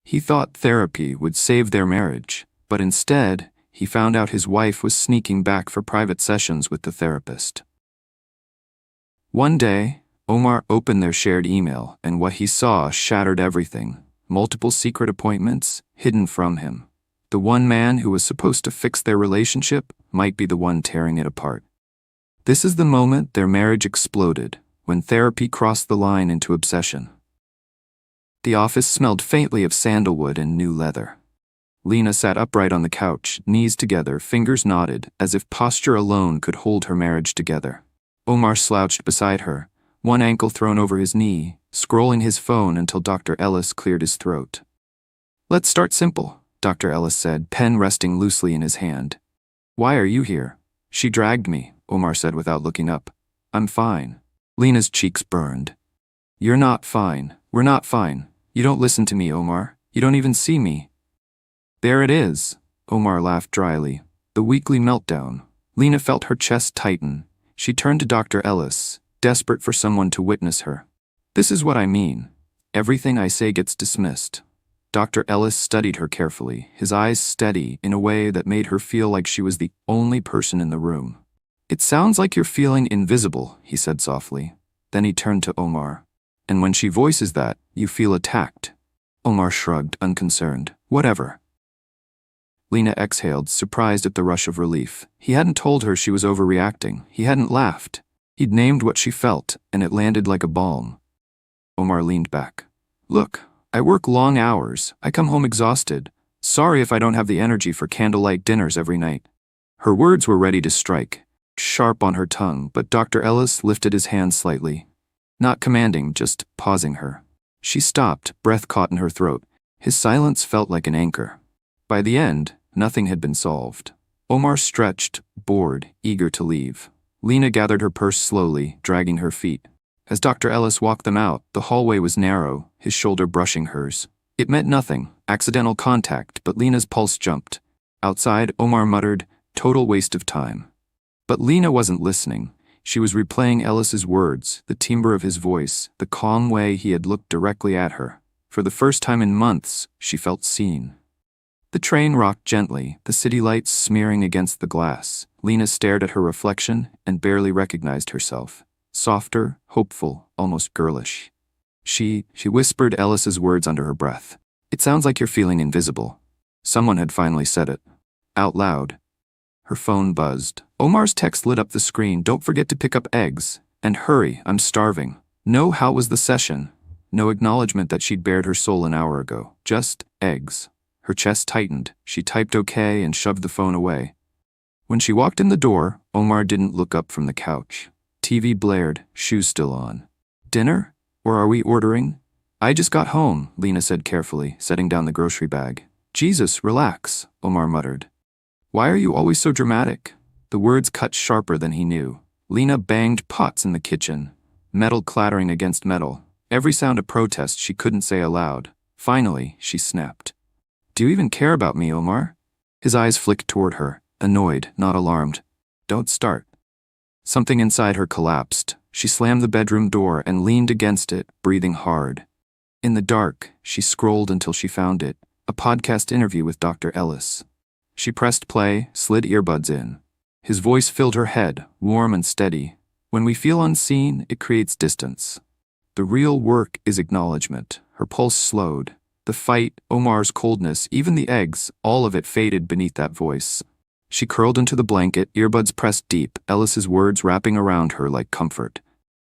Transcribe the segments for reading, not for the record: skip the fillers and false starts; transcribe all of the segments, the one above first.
He thought therapy would save their marriage, but instead, he found out his wife was sneaking back for private sessions with the therapist. One day, Omar opened their shared email, and what he saw shattered everything. Multiple secret appointments hidden from him. The one man who was supposed to fix their relationship might be the one tearing it apart. This is the moment their marriage exploded, when therapy crossed the line into obsession. The office smelled faintly of sandalwood and new leather. Lena sat upright on the couch, knees together, fingers knotted, as if posture alone could hold her marriage together. Omar slouched beside her, one ankle thrown over his knee, scrolling his phone until Dr. Ellis cleared his throat. "Let's start simple," Dr. Ellis said, pen resting loosely in his hand. "Why are you here?" "She dragged me," Omar said without looking up. "I'm fine." Lena's cheeks burned. "You're not fine. We're not fine. You don't listen to me, Omar. You don't even see me." "There it is," Omar laughed dryly. "The weekly meltdown." Lena felt her chest tighten. She turned to Dr. Ellis, desperate for someone to witness her. "This is what I mean. Everything I say gets dismissed." Dr. Ellis studied her carefully, his eyes steady in a way that made her feel like she was the only person in the room. "It sounds like you're feeling invisible," he said softly. Then he turned to Omar. "And when she voices that, you feel attacked." Omar shrugged, unconcerned. "Whatever." Lena exhaled, surprised at the rush of relief. He hadn't told her she was overreacting. He hadn't laughed. He'd named what she felt, and it landed like a balm. Omar leaned back. "Look, I work long hours. I come home exhausted. Sorry if I don't have the energy for candlelight dinners every night." Her words were ready to strike, sharp on her tongue, but Dr. Ellis lifted his hand slightly. Not commanding, just pausing her. She stopped, breath caught in her throat. His silence felt like an anchor. By the end, nothing had been solved. Omar stretched, bored, eager to leave. Lena gathered her purse slowly, dragging her feet. As Dr. Ellis walked them out, the hallway was narrow, his shoulder brushing hers. It meant nothing, accidental contact, but Lena's pulse jumped. Outside, Omar muttered, "Total waste of time." But Lena wasn't listening. She was replaying Ellis's words, the timbre of his voice, the calm way he had looked directly at her. For the first time in months, she felt seen. The train rocked gently, the city lights smearing against the glass. Lena stared at her reflection and barely recognized herself. Softer, hopeful, almost girlish. She whispered Ellis's words under her breath. "It sounds like you're feeling invisible." Someone had finally said it. Out loud. Her phone buzzed. Omar's text lit up the screen. "Don't forget to pick up eggs. And hurry, I'm starving." No, how was the session? No acknowledgement that she'd bared her soul an hour ago. Just eggs. Her chest tightened. She typed okay and shoved the phone away. When she walked in the door, Omar didn't look up from the couch. TV blared, shoes still on. "Dinner? Or are we ordering?" "I just got home," Lena said carefully, setting down the grocery bag. "Jesus, relax," Omar muttered. "Why are you always so dramatic?" The words cut sharper than he knew. Lena banged pots in the kitchen, metal clattering against metal, every sound a protest she couldn't say aloud. Finally, she snapped. "Do you even care about me, Omar?" His eyes flicked toward her, annoyed, not alarmed. "Don't start." Something inside her collapsed. She slammed the bedroom door and leaned against it, breathing hard. In the dark, she scrolled until she found it, a podcast interview with Dr. Ellis. She pressed play, slid earbuds in. His voice filled her head, warm and steady. "When we feel unseen, it creates distance. The real work is acknowledgement." Her pulse slowed. The fight, Omar's coldness, even the eggs, all of it faded beneath that voice. She curled into the blanket, earbuds pressed deep, Ellis's words wrapping around her like comfort.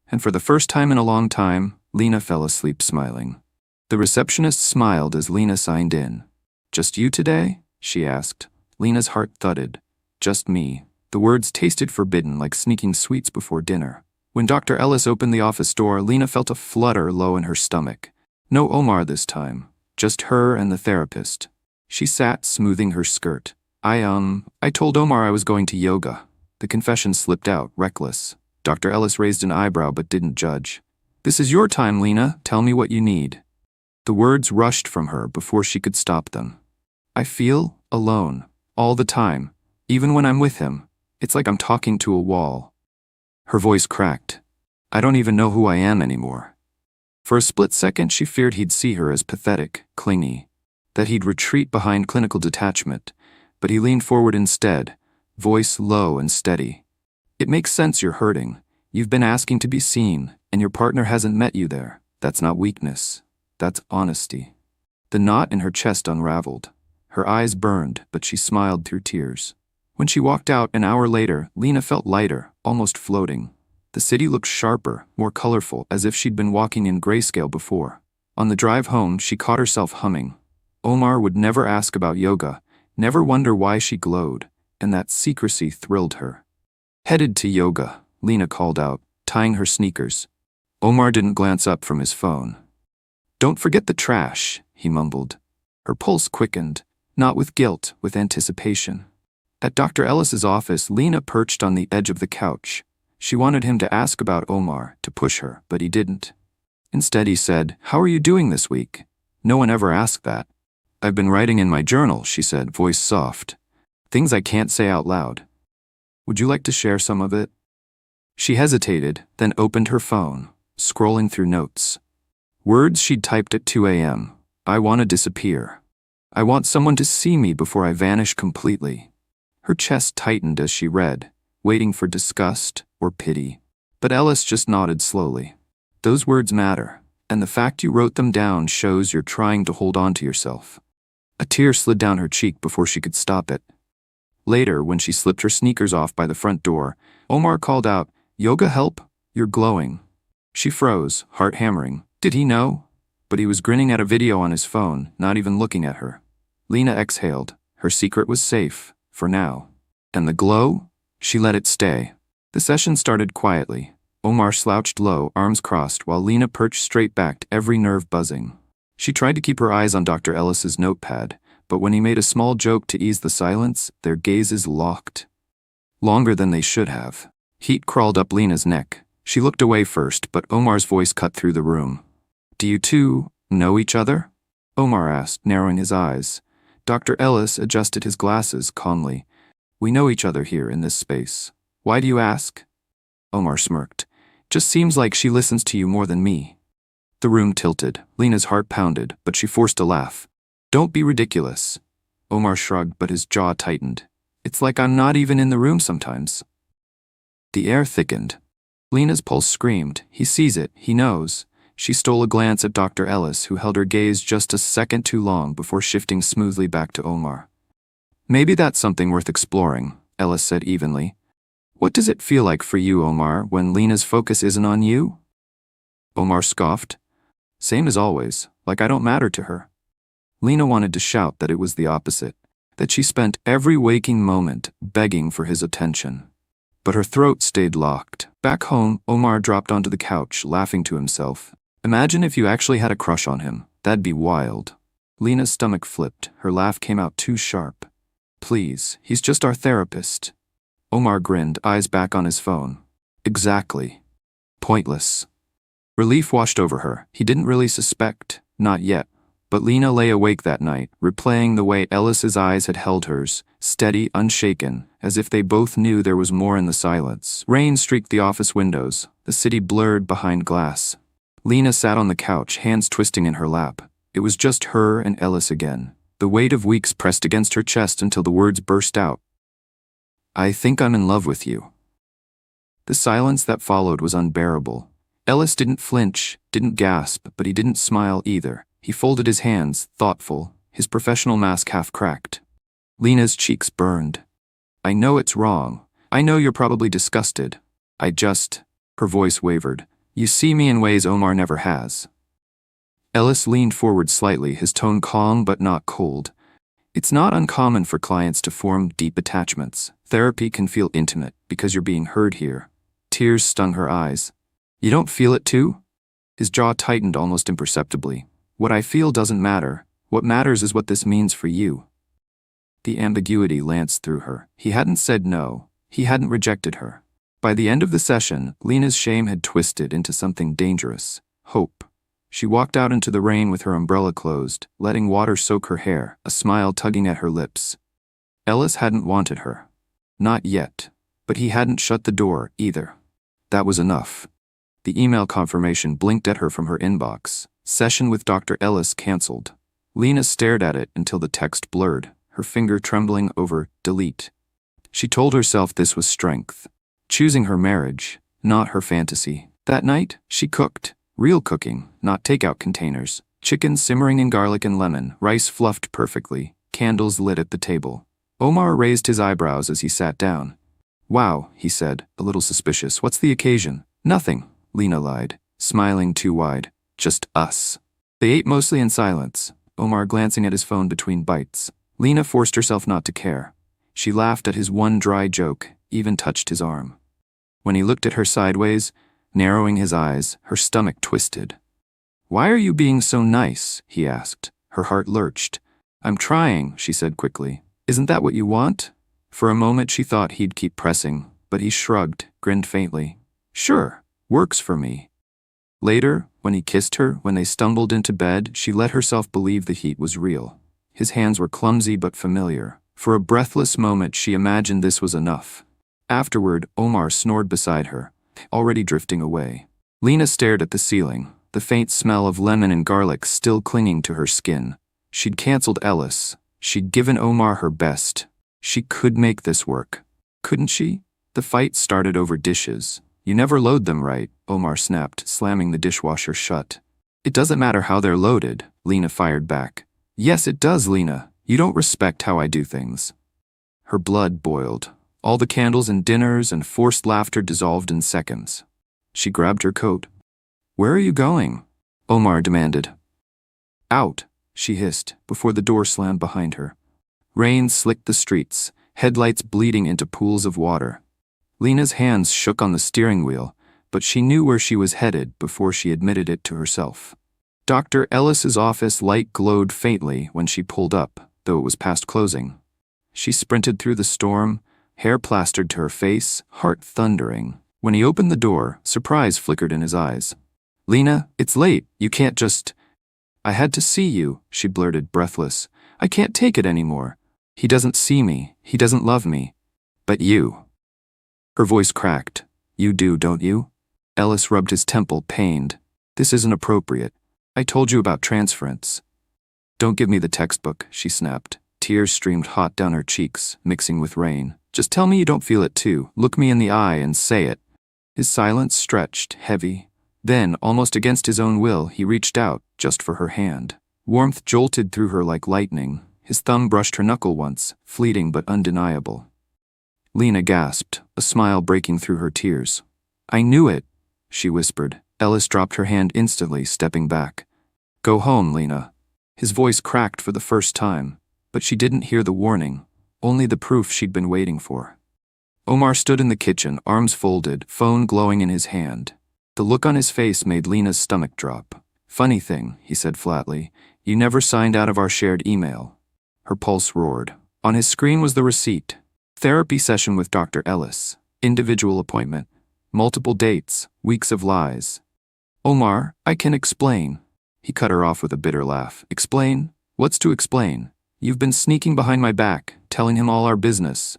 And for the first time in a long time, Lena fell asleep smiling. The receptionist smiled as Lena signed in. "Just you today?" she asked. Lena's heart thudded. "Just me." The words tasted forbidden, like sneaking sweets before dinner. When Dr. Ellis opened the office door, Lena felt a flutter low in her stomach. No Omar this time, just her and the therapist. She sat, smoothing her skirt. I told Omar I was going to yoga." The confession slipped out, reckless. Dr. Ellis raised an eyebrow but didn't judge. "This is your time, Lena. Tell me what you need." The words rushed from her before she could stop them. "I feel alone, all the time, even when I'm with him. It's like I'm talking to a wall." Her voice cracked. "I don't even know who I am anymore." For a split second, she feared he'd see her as pathetic, clingy. that he'd retreat behind clinical detachment, but he leaned forward instead, voice low and steady. "It makes sense you're hurting. You've been asking to be seen, and your partner hasn't met you there. That's not weakness. That's honesty." The knot in her chest unraveled. Her eyes burned, but she smiled through tears. When she walked out an hour later, Lena felt lighter, almost floating. The city looked sharper, more colorful, as if she'd been walking in grayscale before. On the drive home, she caught herself humming. Omar would never ask about yoga, never wonder why she glowed, and that secrecy thrilled her. "Headed to yoga," Lena called out, tying her sneakers. Omar didn't glance up from his phone. "Don't forget the trash," he mumbled. Her pulse quickened, not with guilt, with anticipation. At Dr. Ellis's office, Lena perched on the edge of the couch. She wanted him to ask about Omar, to push her, but he didn't. Instead he said, "How are you doing this week?" No one ever asked that. "I've been writing in my journal," she said, voice soft. "Things I can't say out loud. Would you like to share some of it?" She hesitated, then opened her phone, scrolling through notes. Words she'd typed at 2 a.m. "I want to disappear. I want someone to see me before I vanish completely." Her chest tightened as she read, waiting for disgust or pity. But Ellis just nodded slowly. "Those words matter, and the fact you wrote them down shows you're trying to hold on to yourself." A tear slid down her cheek before she could stop it. Later, when she slipped her sneakers off by the front door, Omar called out, "Yoga help? You're glowing." She froze, heart hammering. Did he know? But he was grinning at a video on his phone, not even looking at her. Lena exhaled. Her secret was safe, for now. And the glow? She let it stay. The session started quietly. Omar slouched low, arms crossed, while Lena perched straight-backed, every nerve buzzing. She tried to keep her eyes on Dr. Ellis's notepad, but when he made a small joke to ease the silence, their gazes locked. Longer than they should have. Heat crawled up Lena's neck. She looked away first, but Omar's voice cut through the room. "Do you two know each other?" Omar asked, narrowing his eyes. Dr. Ellis adjusted his glasses calmly. "We know each other here in this space. Why do you ask?" Omar smirked. "Just seems like she listens to you more than me." The room tilted. Lena's heart pounded, but she forced a laugh. "Don't be ridiculous." Omar shrugged, but his jaw tightened. "It's like I'm not even in the room sometimes." The air thickened. Lena's pulse screamed. He sees it, he knows. She stole a glance at Dr. Ellis, who held her gaze just a second too long before shifting smoothly back to Omar. "Maybe that's something worth exploring," Ellis said evenly. "What does it feel like for you, Omar, when Lena's focus isn't on you?" Omar scoffed. "Same as always, like I don't matter to her." Lena wanted to shout that it was the opposite, that she spent every waking moment begging for his attention. But her throat stayed locked. Back home, Omar dropped onto the couch, laughing to himself. "Imagine if you actually had a crush on him. That'd be wild." Lena's stomach flipped. Her laugh came out too sharp. "Please, he's just our therapist." Omar grinned, eyes back on his phone. "Exactly. Pointless." Relief washed over her. He didn't really suspect. Not yet. But Lena lay awake that night, replaying the way Ellis's eyes had held hers, steady, unshaken, as if they both knew there was more in the silence. Rain streaked the office windows, the city blurred behind glass. Lena sat on the couch, hands twisting in her lap. It was just her and Ellis again. The weight of weeks pressed against her chest until the words burst out. "I think I'm in love with you." The silence that followed was unbearable. Ellis didn't flinch, didn't gasp, but he didn't smile either. He folded his hands, thoughtful, his professional mask half cracked. Lena's cheeks burned. "I know it's wrong. I know you're probably disgusted. Her voice wavered. "You see me in ways Omar never has." Ellis leaned forward slightly, his tone calm but not cold. "It's not uncommon for clients to form deep attachments. Therapy can feel intimate because you're being heard here." Tears stung her eyes. "You don't feel it too?" His jaw tightened almost imperceptibly. "What I feel doesn't matter. What matters is what this means for you." The ambiguity lanced through her. He hadn't said no. He hadn't rejected her. By the end of the session, Lena's shame had twisted into something dangerous. Hope. She walked out into the rain with her umbrella closed, letting water soak her hair, a smile tugging at her lips. Ellis hadn't wanted her. Not yet. But he hadn't shut the door, either. That was enough. The email confirmation blinked at her from her inbox. Session with Dr. Ellis canceled. Lena stared at it until the text blurred, her finger trembling over delete. She told herself this was strength. Choosing her marriage, not her fantasy. That night, she cooked. Real cooking, not takeout containers. Chicken simmering in garlic and lemon, rice fluffed perfectly, candles lit at the table. Omar raised his eyebrows as he sat down. "Wow," he said, a little suspicious. "What's the occasion?" "Nothing," Lena lied, smiling too wide. "Just us." They ate mostly in silence, Omar glancing at his phone between bites. Lena forced herself not to care. She laughed at his one dry joke, even touched his arm. When he looked at her sideways, narrowing his eyes, her stomach twisted. "Why are you being so nice?" he asked. Her heart lurched. "I'm trying," she said quickly. "Isn't that what you want?" For a moment she thought he'd keep pressing, but he shrugged, grinned faintly. "Sure, works for me." Later, when he kissed her, when they stumbled into bed, she let herself believe the heat was real. His hands were clumsy but familiar. For a breathless moment she imagined this was enough. Afterward, Omar snored beside her, already drifting away. Lena stared at the ceiling, the faint smell of lemon and garlic still clinging to her skin. She'd canceled Ellis. She'd given Omar her best. She could make this work. Couldn't she? The fight started over dishes. "You never load them right," Omar snapped, slamming the dishwasher shut. "It doesn't matter how they're loaded," Lena fired back. "Yes, it does, Lena. You don't respect how I do things." Her blood boiled. All the candles and dinners and forced laughter dissolved in seconds. She grabbed her coat. "Where are you going?" Omar demanded. "Out," she hissed, before the door slammed behind her. Rain slicked the streets, headlights bleeding into pools of water. Lena's hands shook on the steering wheel, but she knew where she was headed before she admitted it to herself. Dr. Ellis's office light glowed faintly when she pulled up, though it was past closing. She sprinted through the storm, hair plastered to her face, heart thundering. When he opened the door, surprise flickered in his eyes. "Lena, it's late. You can't just—" "I had to see you," she blurted, breathless. "I can't take it anymore. He doesn't see me. He doesn't love me. But you." Her voice cracked. "You do, don't you?" Ellis rubbed his temple, pained. "This isn't appropriate. I told you about transference." "Don't give me the textbook," she snapped. Tears streamed hot down her cheeks, mixing with rain. "Just tell me you don't feel it too. Look me in the eye and say it." His silence stretched, heavy. Then, almost against his own will, he reached out, just for her hand. Warmth jolted through her like lightning. His thumb brushed her knuckle once, fleeting but undeniable. Lena gasped, a smile breaking through her tears. "I knew it," she whispered. Ellis dropped her hand instantly, stepping back. "Go home, Lena." His voice cracked for the first time, but she didn't hear the warning, only the proof she'd been waiting for. Omar stood in the kitchen, arms folded, phone glowing in his hand. The look on his face made Lena's stomach drop. "Funny thing," he said flatly, "you never signed out of our shared email." Her pulse roared. On his screen was the receipt. Therapy session with Dr. Ellis. Individual appointment. Multiple dates. Weeks of lies. "Omar, I can explain." He cut her off with a bitter laugh. "Explain? What's to explain? You've been sneaking behind my back, telling him all our business."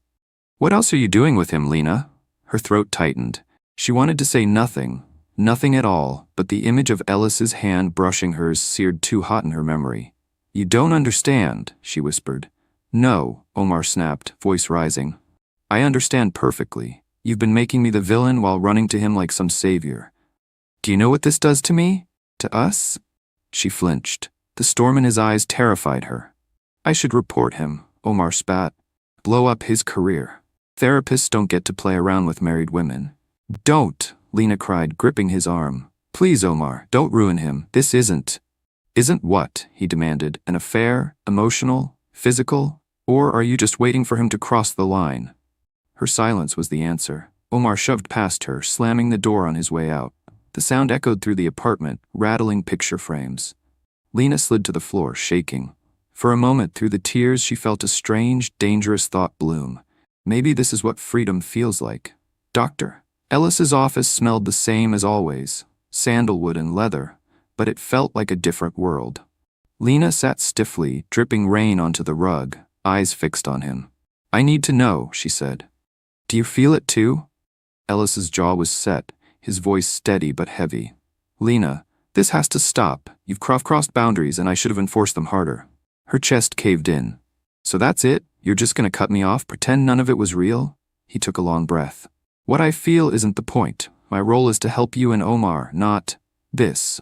"What else are you doing with him, Lena?" Her throat tightened. She wanted to say nothing, nothing at all, but the image of Ellis's hand brushing hers seared too hot in her memory. "You don't understand," she whispered. "No," Omar snapped, voice rising. "I understand perfectly. You've been making me the villain while running to him like some savior. Do you know what this does to me? To us?" She flinched. The storm in his eyes terrified her. "I should report him," Omar spat. "Blow up his career. Therapists don't get to play around with married women." "Don't," Lena cried, gripping his arm. "Please, Omar, don't ruin him. This isn't—" "Isn't what?" he demanded. "An affair? Emotional? Physical? Or are you just waiting for him to cross the line?" Her silence was the answer. Omar shoved past her, slamming the door on his way out. The sound echoed through the apartment, rattling picture frames. Lena slid to the floor, shaking. For a moment, through the tears, she felt a strange, dangerous thought bloom. Maybe this is what freedom feels like. Dr. Ellis's office smelled the same as always, sandalwood and leather, but it felt like a different world. Lena sat stiffly, dripping rain onto the rug, eyes fixed on him. "I need to know," she said. "Do you feel it too?" Ellis's jaw was set, his voice steady but heavy. "Lena, This has to stop. You've crossed boundaries and I should have enforced them harder. Her chest caved in. So that's it? You're just gonna cut me off, pretend none of it was real? He took a long breath. What I feel isn't the point. My role is to help you and Omar, not this.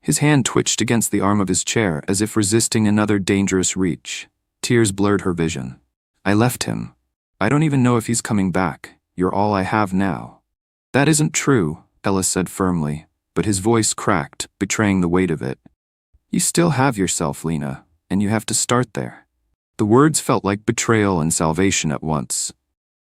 His hand twitched against the arm of his chair as if resisting another dangerous reach. Tears blurred her vision. I left him. I don't even know if he's coming back. You're all I have now. That isn't true, Ellis said firmly, but his voice cracked, betraying the weight of it. You still have yourself, Lena, and you have to start there. The words felt like betrayal and salvation at once.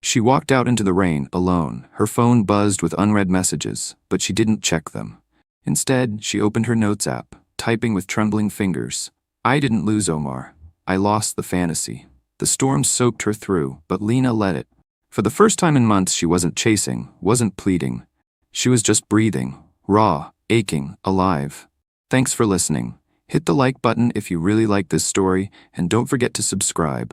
She walked out into the rain, alone. Her phone buzzed with unread messages, but she didn't check them. Instead, she opened her notes app, typing with trembling fingers. I didn't lose Omar. I lost the fantasy. The storm soaked her through, but Lena let it. For the first time in months, she wasn't chasing, wasn't pleading. She was just breathing, raw, aching, alive. Thanks for listening. Hit the like button if you really like this story, and don't forget to subscribe.